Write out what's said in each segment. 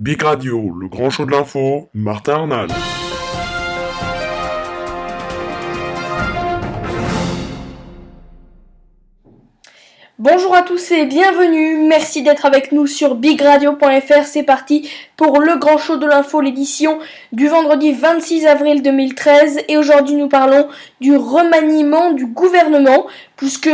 Big Radio, le grand show de l'info, Martin Arnal. Bonjour à tous et bienvenue, merci d'être avec nous sur bigradio.fr, c'est parti pour le grand show de l'info, l'édition du vendredi 26 avril 2013 et aujourd'hui nous parlons du remaniement du gouvernement puisque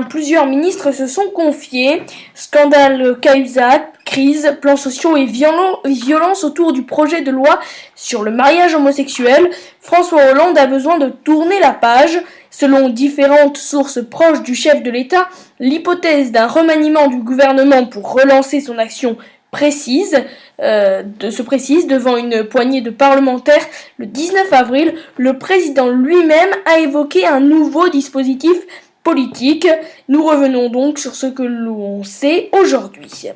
plusieurs ministres se sont confiés, scandale Cahuzac, crise, plans sociaux et violence autour du projet de loi sur le mariage homosexuel. François Hollande a besoin de tourner la page. Selon différentes sources proches du chef de l'État, l'hypothèse d'un remaniement du gouvernement pour relancer son action précise devant une poignée de parlementaires le 19 avril. Le président lui-même a évoqué un nouveau dispositif politique. Nous revenons donc sur ce que l'on sait aujourd'hui.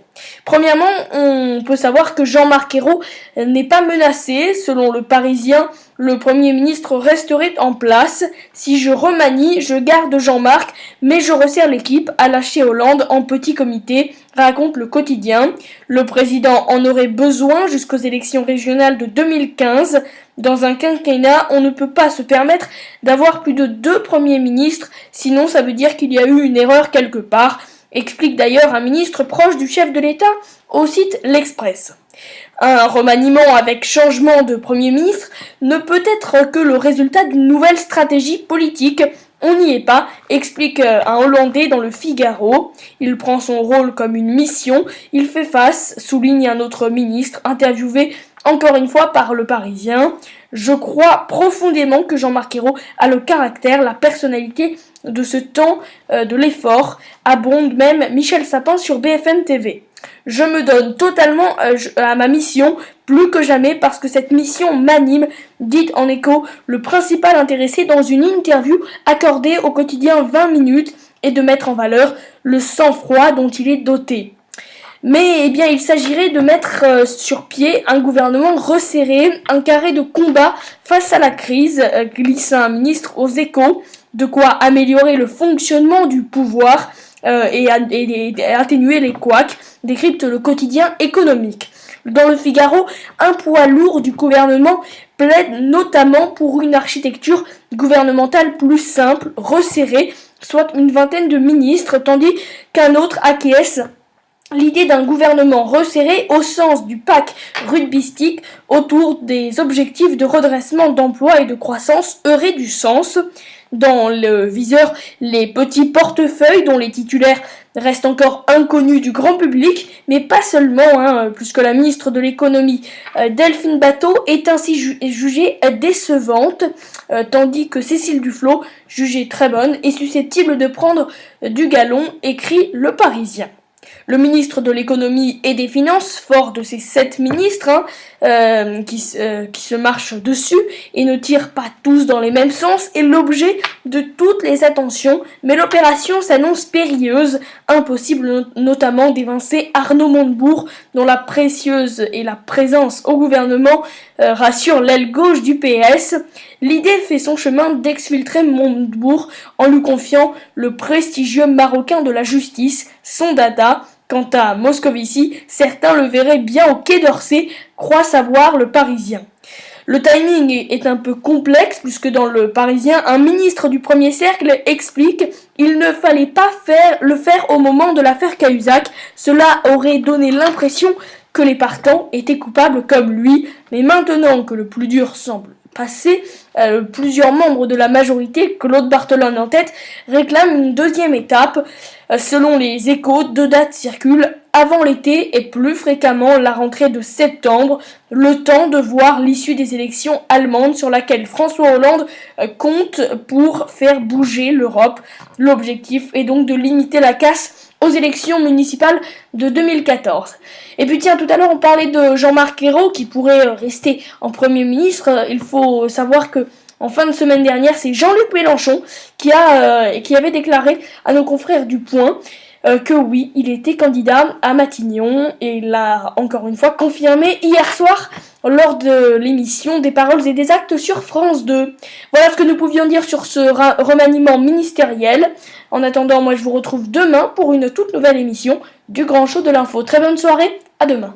Premièrement, on peut savoir que Jean-Marc Ayrault n'est pas menacé. Selon le Parisien, le Premier ministre resterait en place. Si je remanie, je garde Jean-Marc, mais je resserre l'équipe, a lâché Hollande en petit comité, raconte le quotidien. Le président en aurait besoin jusqu'aux élections régionales de 2015. Dans un quinquennat, on ne peut pas se permettre d'avoir plus de 2 premiers ministres, sinon ça veut dire qu'il y a eu une erreur quelque part, explique d'ailleurs un ministre proche du chef de l'État au site L'Express. Un remaniement avec changement de Premier ministre ne peut être que le résultat d'une nouvelle stratégie politique. On n'y est pas, explique un Hollandais dans le Figaro. Il prend son rôle comme une mission, il fait face, souligne un autre ministre, interviewé encore une fois par le Parisien. Je crois profondément que Jean-Marc Ayrault a le caractère, la personnalité de ce temps de l'effort, abonde même Michel Sapin sur BFM TV. Je me donne totalement à ma mission, plus que jamais, parce que cette mission m'anime, dit en écho le principal intéressé dans une interview accordée au quotidien 20 minutes, et de mettre en valeur le sang-froid dont il est doté. Mais il s'agirait de mettre sur pied un gouvernement resserré, un carré de combat face à la crise, glisse un ministre aux Échos, de quoi améliorer le fonctionnement du pouvoir et atténuer les couacs, décrypte le quotidien économique. Dans le Figaro, un poids lourd du gouvernement plaide notamment pour une architecture gouvernementale plus simple, resserrée, soit une vingtaine de ministres, tandis qu'un autre acquiesce l'idée d'un gouvernement resserré au sens du pacte rugbystique autour des objectifs de redressement d'emploi et de croissance aurait du sens. Dans le viseur, les petits portefeuilles dont les titulaires restent encore inconnus du grand public, mais pas seulement, puisque la ministre de l'économie, Delphine Batho, est ainsi jugée décevante, tandis que Cécile Duflot, jugée très bonne, est susceptible de prendre du galon, écrit Le Parisien. Le ministre de l'économie et des finances, fort de ces 7 ministres qui se marchent dessus et ne tirent pas tous dans les mêmes sens, est l'objet de toutes les attentions, mais l'opération s'annonce périlleuse, impossible notamment d'évincer Arnaud Montebourg, dont la précieuse et la présence au gouvernement rassure l'aile gauche du PS. L'idée fait son chemin d'exfiltrer Montebourg en lui confiant le prestigieux marocain de la justice, son dada. Quant à Moscovici, certains le verraient bien au Quai d'Orsay, croit savoir le Parisien. Le timing est un peu complexe puisque dans le Parisien, un ministre du premier cercle explique qu'il ne fallait pas le faire au moment de l'affaire Cahuzac. Cela aurait donné l'impression que les partants étaient coupables comme lui, mais maintenant que le plus dur semble passé, plusieurs membres de la majorité, Claude Barthelone en tête, réclament une deuxième étape. Selon les Échos, 2 dates circulent avant l'été et plus fréquemment la rentrée de septembre, le temps de voir l'issue des élections allemandes sur laquelle François Hollande compte pour faire bouger l'Europe. L'objectif est donc de limiter la casse aux élections municipales de 2014. Et puis tout à l'heure on parlait de Jean-Marc Ayrault qui pourrait rester en Premier ministre. Il faut savoir que en fin de semaine dernière, c'est Jean-Luc Mélenchon qui avait déclaré à nos confrères du Point que oui, il était candidat à Matignon et il l'a encore une fois confirmé hier soir lors de l'émission des Paroles et des Actes sur France 2. Voilà ce que nous pouvions dire sur ce remaniement ministériel. En attendant, moi je vous retrouve demain pour une toute nouvelle émission du Grand Show de l'Info. Très bonne soirée, à demain.